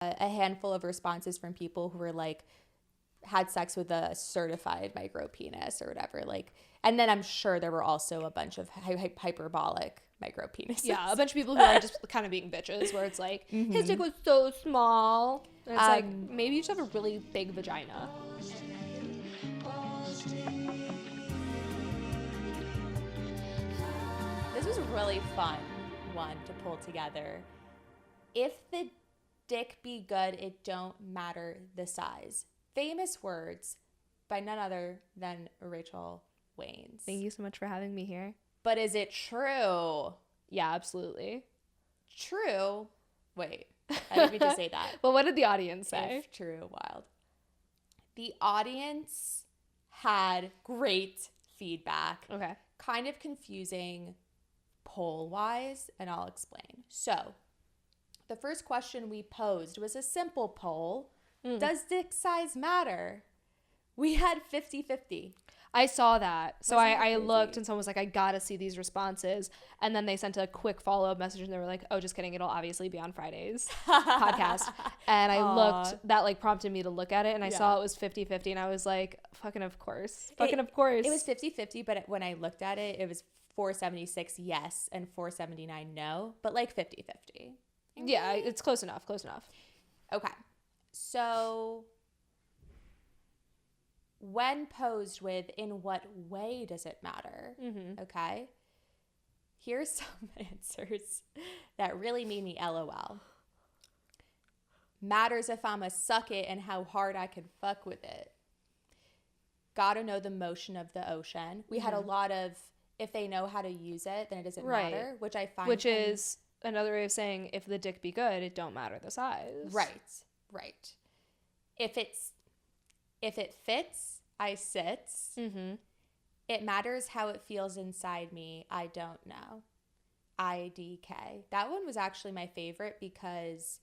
a handful of responses from people who were like, had sex with a certified micro penis or whatever. Like, and then I'm sure there were also a bunch of hyperbolic micro penises. Yeah, a bunch of people who are just kind of being bitches, where it's like, his dick was so small. And it's like, maybe you just have a really big vagina. This was a really fun one to pull together. If the dick be good, it don't matter the size. Famous words by none other than Rachel Waynes. Thank you so much for having me here. But is it true? Yeah, absolutely. True. Wait, I didn't mean to say that. Well, what did the audience say? If true, wild. The audience had great feedback. Okay. Kind of confusing poll-wise, and I'll explain. So, the first question we posed was a simple poll. Does dick size matter? We had 50-50. I saw that. So I crazy? looked and someone was like, I gotta see these responses. And then they sent a quick follow-up message and they were like, oh, just kidding. It'll obviously be on Friday's podcast. And I looked, that like prompted me to look at it and I saw it was 50-50 and I was like, fucking of course. Of course. It was 50-50, but when I looked at it, it was 476 yes and 479 no, but like 50-50. Yeah, it's close enough. Okay. So when posed with in what way does it matter? Okay. Here's some answers that really made me LOL. Matters if I'm a suck it and how hard I can fuck with it. Gotta know the motion of the ocean. We had a lot of, if they know how to use it, then it doesn't matter, which I find. Which is another way of saying, if the dick be good, it don't matter the size. Right. If it fits, I sits. It matters how it feels inside me. I don't know. IDK. That one was actually my favorite because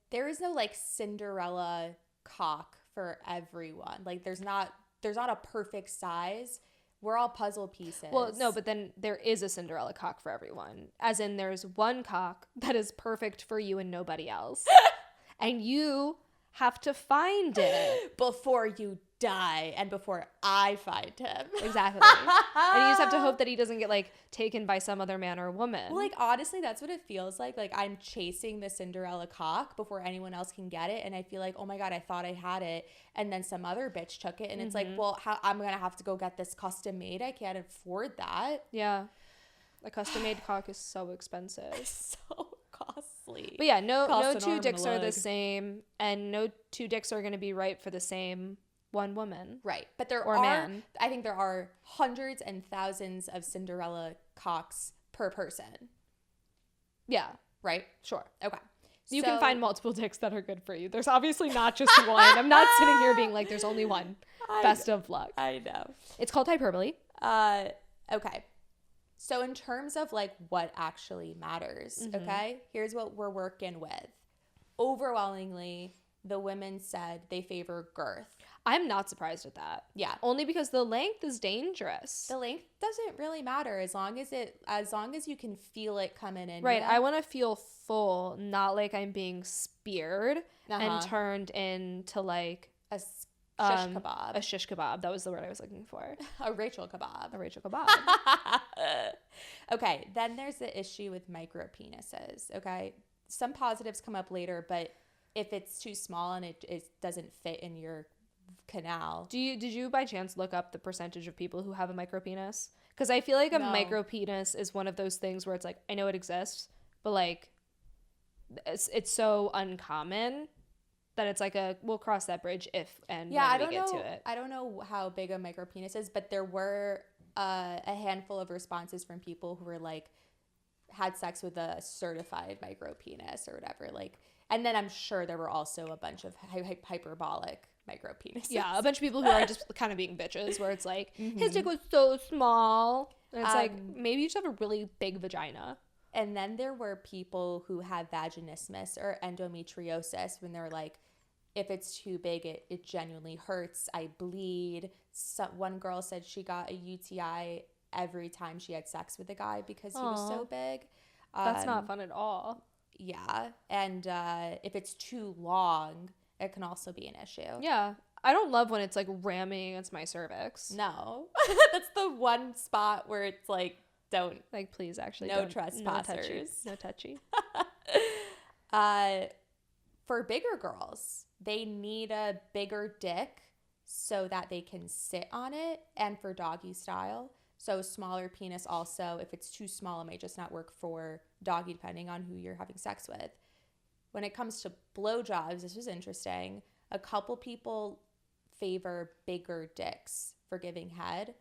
there is no like Cinderella cock for everyone. Like there's not a perfect size. We're all puzzle pieces. Well, no, but then there is a Cinderella cock for everyone. As in there's one cock that is perfect for you and nobody else. And you have to find it. Before you die and before I find him. Exactly. And you just have to hope that he doesn't get like taken by some other man or woman. Well, like honestly, that's what it feels like. Like I'm chasing the Cinderella cock before anyone else can get it. And I feel like, oh my God, I thought I had it. And then some other bitch took it. And it's like, well, I'm going to have to go get this custom made. I can't afford that. Yeah. A custom made cock is so expensive. So costly. But yeah, no two dicks are the same. And no two dicks are going to be right for the same one woman. Right. But I think there are hundreds and thousands of Cinderella cocks per person. Yeah. Right? Sure. Okay. You can find multiple dicks that are good for you. There's obviously not just one. I'm not sitting here being like, there's only one. Best of luck. I know. It's called hyperbole. Okay. So in terms of like what actually matters, okay, here's what we're working with. Overwhelmingly, the women said they favor girth. I'm not surprised at that. Yeah. Only because the length is dangerous. The length doesn't really matter as long as you can feel it coming in. Right. I want to feel full, not like I'm being speared and turned into like a shish kebab. A shish kebab. That was the word I was looking for. A Rachel kebab. A Rachel kebab. Okay. Then there's the issue with micro penises. Okay. Some positives come up later, but if it's too small and it doesn't fit in your canal. Did you by chance look up the percentage of people who have a micro penis? Because I feel like a micro penis is one of those things where it's like, I know it exists, but like it's so uncommon that it's like we'll cross that bridge if and when we get to it. I don't know how big a micro penis is, but there were a handful of responses from people who were like, had sex with a certified micro penis or whatever. Like, and then I'm sure there were also a bunch of hyperbolic micro penises. Yeah, a bunch of people who are just kind of being bitches, where it's like, his dick was so small. And it's like, maybe you just have a really big vagina. And then there were people who had vaginismus or endometriosis when they're like, if it's too big, it genuinely hurts. I bleed. One girl said she got a UTI every time she had sex with a guy because he was so big. That's not fun at all. Yeah. And if it's too long, it can also be an issue. Yeah. I don't love when it's like ramming against my cervix. No. That's the one spot where it's like, don't. Like, please, actually. No trespassers. No touchy. For bigger girls, they need a bigger dick so that they can sit on it, and for doggy style. So smaller penis also, if it's too small, it may just not work for doggy depending on who you're having sex with. When it comes to blowjobs, this was interesting. A couple people favor bigger dicks for giving head,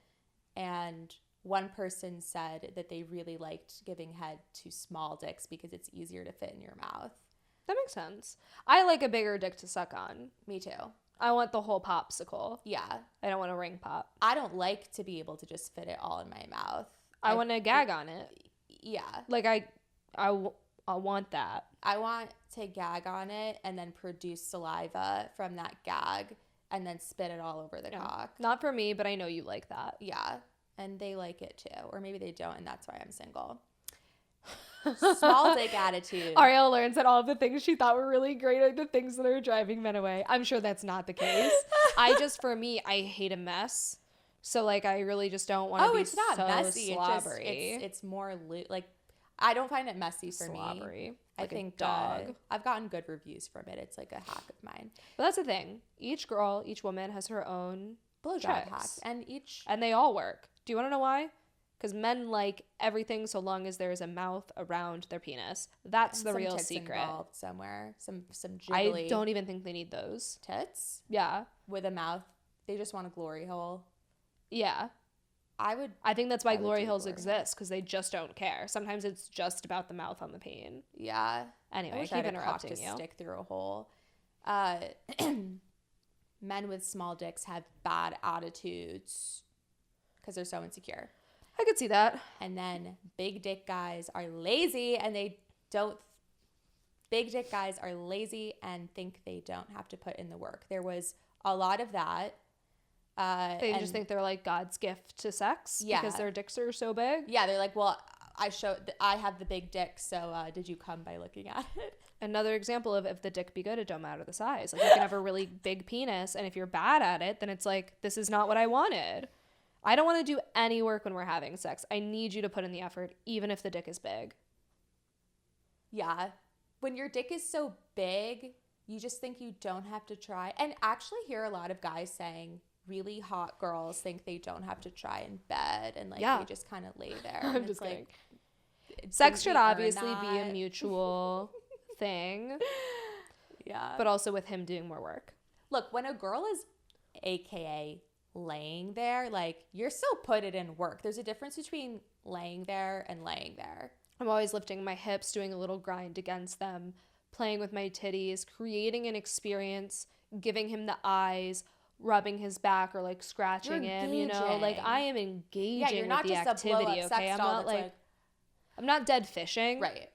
and one person said that they really liked giving head to small dicks because it's easier to fit in your mouth. That makes sense. I like a bigger dick to suck on. Me too. I want the whole popsicle. Yeah. I don't want a ring pop. I don't like to be able to just fit it all in my mouth. I want to gag on it. Yeah. Like, I want that. I want to gag on it and then produce saliva from that gag and then spit it all over the cock. Not for me, but I know you like that. Yeah. And they like it too. Or maybe they don't, and that's why I'm single. Small dick attitude. Arielle learns that all of the things she thought were really great are the things that are driving men away. I'm sure that's not the case. For me, I hate a mess. So, like, I really just don't want to be it's not so messy. slobbery. It's more like, I don't find it messy for slobbery. me. Like I think dog. I've gotten good reviews from it. It's like a hack of mine. But that's the thing. Each girl, each woman has her own Blowjob hack, and they all work. Do you want to know why? Because men like everything so long as there is a mouth around their penis. That's the real secret. Involved somewhere, some jiggly. I don't even think they need those tits. Yeah, with a mouth. They just want a glory hole. Yeah, I think that's why glory holes exist, because they just don't care. Sometimes it's just about the mouth on the peen. Yeah. Anyway, I keep interrupting you. Stick through a hole. Men with small dicks have bad attitudes because they're so insecure. I could see that. And then big dick guys are lazy and big dick guys are lazy and think they don't have to put in the work. There was a lot of that. They just think they're like God's gift to sex because their dicks are so big. Yeah, they're like, well, I have the big dick, so did you come by looking at it? Another example of if the dick be good, it don't matter the size. Like, you can have a really big penis, and if you're bad at it, then it's like, this is not what I wanted. I don't want to do any work when we're having sex. I need you to put in the effort, even if the dick is big. Yeah. When your dick is so big, you just think you don't have to try. And actually hear a lot of guys saying really hot girls think they don't have to try in bed and like they just kind of lay there. I'm just like, sex should obviously be a mutual thing. Yeah. But also with him doing more work. Look, when a girl is AKA laying there, like, you're still put it in work. There's a difference between laying there and laying there. I'm always lifting my hips, doing a little grind against them, playing with my titties, creating an experience, giving him the eyes, rubbing his back or like scratching him, you know, like I am engaging with the activity. Okay, I'm not dead fishing. Right.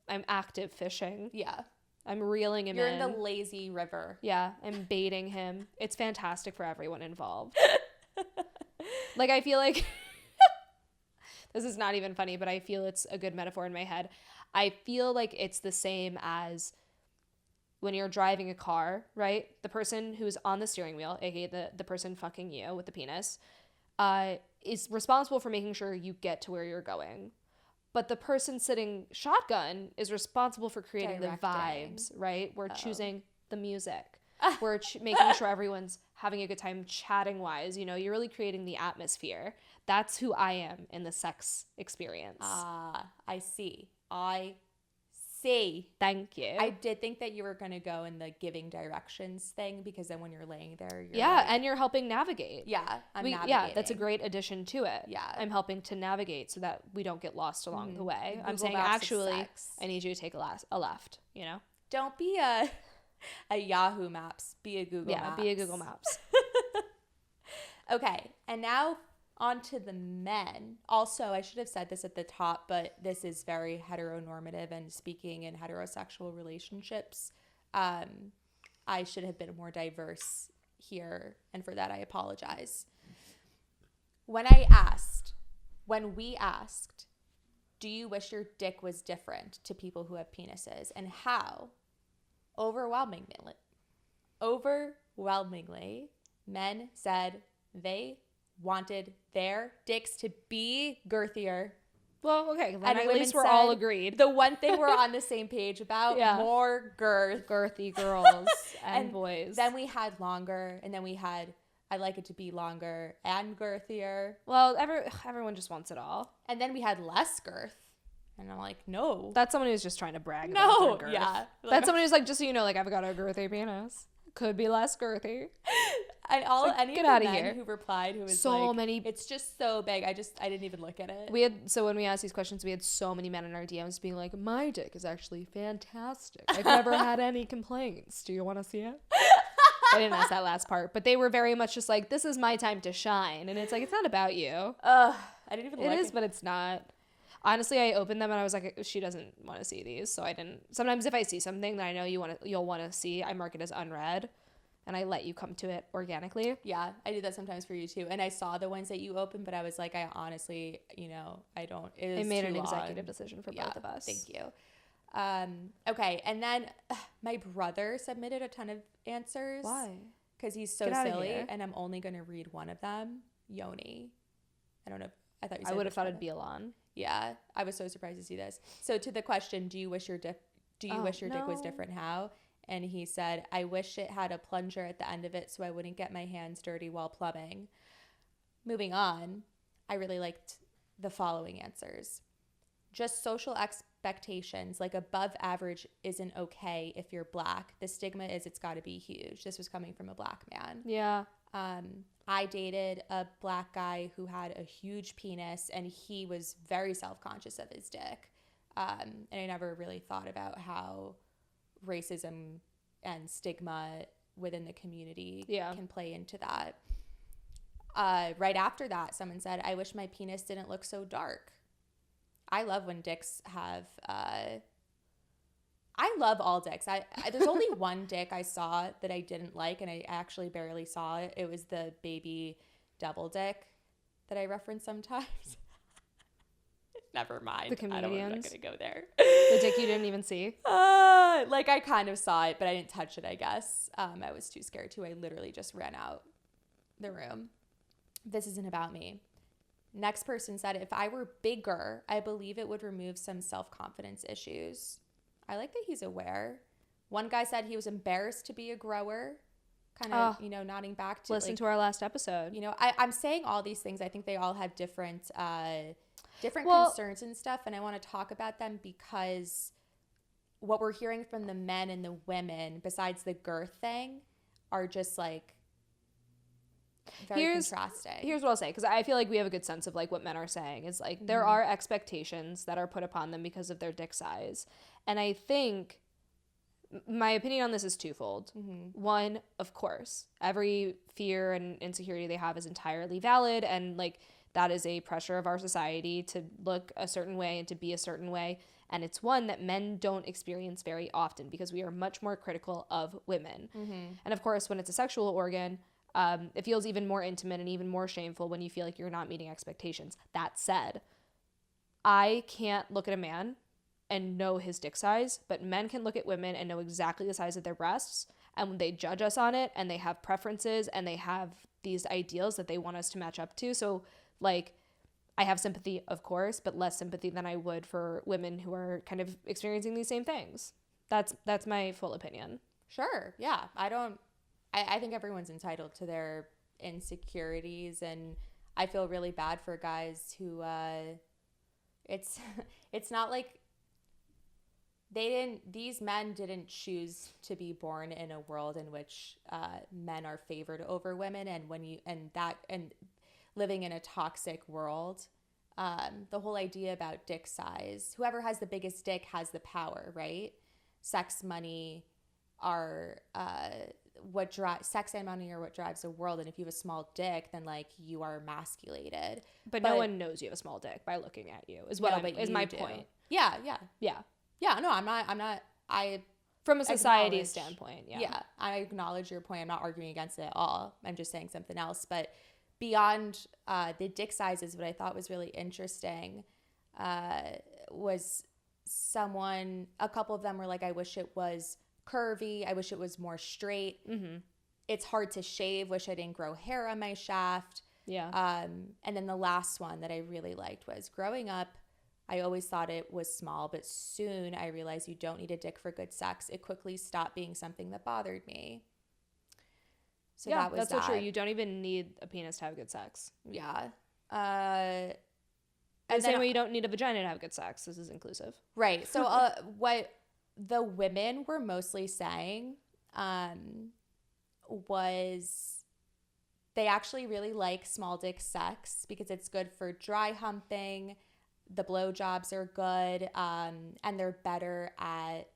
I'm active fishing. Yeah. I'm reeling him in. You're in the lazy river. Yeah, I'm baiting him. It's fantastic for everyone involved. Like, I feel like this is not even funny, but I feel it's a good metaphor in my head. I feel like it's the same as when you're driving a car, right? The person who's on the steering wheel, aka the person fucking you with the penis, is responsible for making sure you get to where you're going. But the person sitting shotgun is responsible for creating the vibes, right? We're choosing the music. We're making sure everyone's having a good time chatting-wise. You know, you're really creating the atmosphere. That's who I am in the sex experience. I see. Thank you. I did think that you were going to go in the giving directions thing, because then when you're laying there, you're and you're helping navigate. Yeah, navigating. Yeah, that's a great addition to it. Yeah. I'm helping to navigate so that we don't get lost along the way. Google I'm saying, Maps actually, I need you to take a left, you know? Don't be a Yahoo Maps. Be a Google Maps. Yeah, be a Google Maps. Okay, and now on to the men. Also, I should have said this at the top, but this is very heteronormative, and speaking in heterosexual relationships, I should have been more diverse here, and for that I apologize. When we asked, do you wish your dick was different to people who have penises, and how? Overwhelmingly, men said they wanted their dicks to be girthier. Well, okay, then And at women least we're said all agreed. The one thing we're on the same page about, more girth. Girthy girls and boys. Then we had longer, and then we had, I like it to be longer and girthier. Well, everyone just wants it all. And then we had less girth. And I'm like, no. That's someone who's just trying to brag about their girth. Yeah. That's someone who's like, just so you know, like, I've got a girthy penis. Could be less girthy. And any get of out the of men here. who replied, who was so like, many. It's just so big. I didn't even look at it. So when we asked these questions, we had so many men in our DMs being like, my dick is actually fantastic. I've never had any complaints. Do you want to see it? I didn't ask that last part, but they were very much just like, this is my time to shine. And it's like, it's not about you. I didn't even look. It is, but it's not. Honestly, I opened them and I was like, she doesn't want to see these. So I didn't. Sometimes if I see something that I know you'll want to see, I mark it as unread. And I let you come to it organically. Yeah, I do that sometimes for you too. And I saw the ones that you opened, but I was like, I honestly, I don't. It made an executive decision for both of us. Thank you. Okay, and then my brother submitted a ton of answers. Why? Because he's so silly, and I'm only going to read one of them. Yoni. I don't know. I thought you said I would have thought it'd be Alon. Yeah, I was so surprised to see this. So to the question, do you wish your dick was different? How? And he said, I wish it had a plunger at the end of it so I wouldn't get my hands dirty while plumbing. Moving on, I really liked the following answers. Just social expectations, like above average isn't okay if you're black. The stigma is it's got to be huge. This was coming from a black man. Yeah. I dated a black guy who had a huge penis, and he was very self-conscious of his dick. And I never really thought about how racism and stigma within the community can play into that. Right after that, someone said, I wish my penis didn't look so dark. I love when dicks have I love all dicks. There's only one dick I saw that I didn't like, and I actually barely saw it. It was the baby double dick that I reference sometimes. Never mind. The comedians. I'm not going to go there. The dick you didn't even see? Like I kind of saw it, but I didn't touch it, I guess. I was too scared to. I literally just ran out the room. This isn't about me. Next person said, if I were bigger, I believe it would remove some self-confidence issues. I like that he's aware. One guy said he was embarrassed to be a grower. Kind of, nodding back to listen to our last episode. I'm saying all these things. I think they all have different concerns and stuff, and I want to talk about them because what we're hearing from the men and the women, besides the girth thing, are just like very contrasting. Here's what I'll say, because I feel like we have a good sense of like what men are saying is like there are expectations that are put upon them because of their dick size, and I think my opinion on this is twofold. One, of course, every fear and insecurity they have is entirely valid, and like that is a pressure of our society to look a certain way and to be a certain way. And it's one that men don't experience very often because we are much more critical of women. And of course, when it's a sexual organ, it feels even more intimate and even more shameful when you feel like you're not meeting expectations. That said, I can't look at a man and know his dick size, but men can look at women and know exactly the size of their breasts, and they judge us on it, and they have preferences, and they have these ideals that they want us to match up to. So like, I have sympathy, of course, but less sympathy than I would for women who are kind of experiencing these same things. That's my full opinion. Sure. Yeah. I think everyone's entitled to their insecurities, and I feel really bad for guys who it's not like these men didn't choose to be born in a world in which men are favored over women, and living in a toxic world. The whole idea about dick size, whoever has the biggest dick has the power, right? Sex, money are sex and money are what drives the world. And if you have a small dick, then like you are emasculated. But no one knows you have a small dick by looking at you. Is my point. Yeah. No, I'm not. From a society standpoint. Yeah. I acknowledge your point. I'm not arguing against it at all. I'm just saying something else. But beyond the dick sizes, what I thought was really interesting, was a couple of them were like, I wish it was curvy. I wish it was more straight. Mm-hmm. It's hard to shave. Wish I didn't grow hair on my shaft. Yeah. And then the last one that I really liked was, growing up, I always thought it was small, but soon I realized you don't need a dick for good sex. It quickly stopped being something that bothered me. So yeah, that was that's that. so true. You don't even need a penis to have good sex. Yeah. And the same way you don't need a vagina to have good sex. This is inclusive. Right. So what the women were mostly saying was they actually really like small dick sex because it's good for dry humping. The blowjobs are good, and they're better at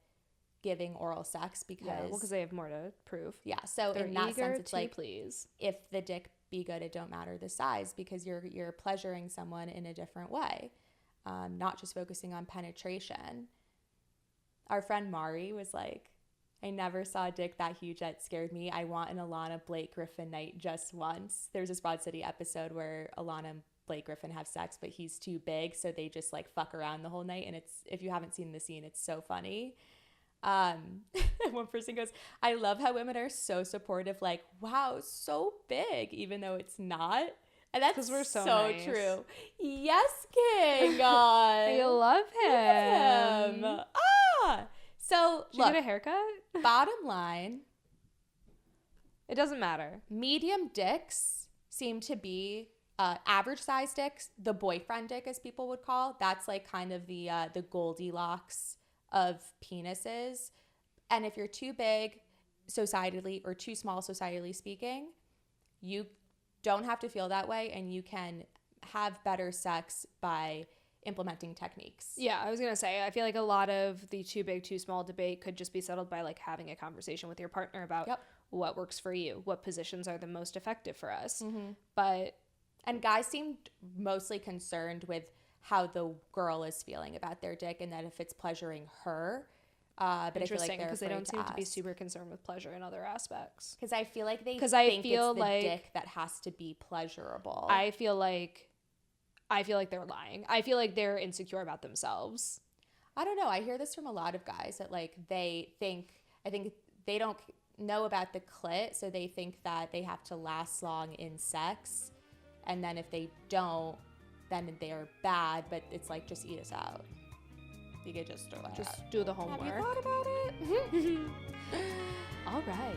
giving oral sex because they have more to prove. Yeah. So they're in that sense, it's like, please. If the dick be good, it don't matter the size because you're pleasuring someone in a different way, not just focusing on penetration. Our friend Mari was like, I never saw a dick that huge that scared me. I want an Alana Blake Griffin night just once. There's this Broad City episode where Alana and Blake Griffin have sex, but he's too big, so they just like fuck around the whole night. And it's, if you haven't seen the scene, it's so funny. One person goes, I love how women are so supportive, like, wow, so big, even though it's not. And that's because we're so nice. True. Yes, King. I love him. So did you get a haircut? Bottom line, it doesn't matter. Medium dicks seem to be average size dicks, the boyfriend dick, as people would call. That's like kind of the Goldilocks of penises. And if you're too big societally or too small societally speaking, you don't have to feel that way, and you can have better sex by implementing techniques. Yeah, I was gonna say, I feel like a lot of the too big, too small debate could just be settled by like having a conversation with your partner about what works for you, what positions are the most effective for us. Mm-hmm. And guys seemed mostly concerned with how the girl is feeling about their dick and that if it's pleasuring her. But interesting, because they don't seem to be super concerned with pleasure in other aspects. Because I feel like think it's the dick that has to be pleasurable. I feel like they're lying. I feel like they're insecure about themselves. I don't know. I hear this from a lot of guys that like I think they don't know about the clit, so they think that they have to last long in sex, and then if they don't, then they're bad. But it's like, just eat us out. You could just do the homework. Have you thought about it? All right.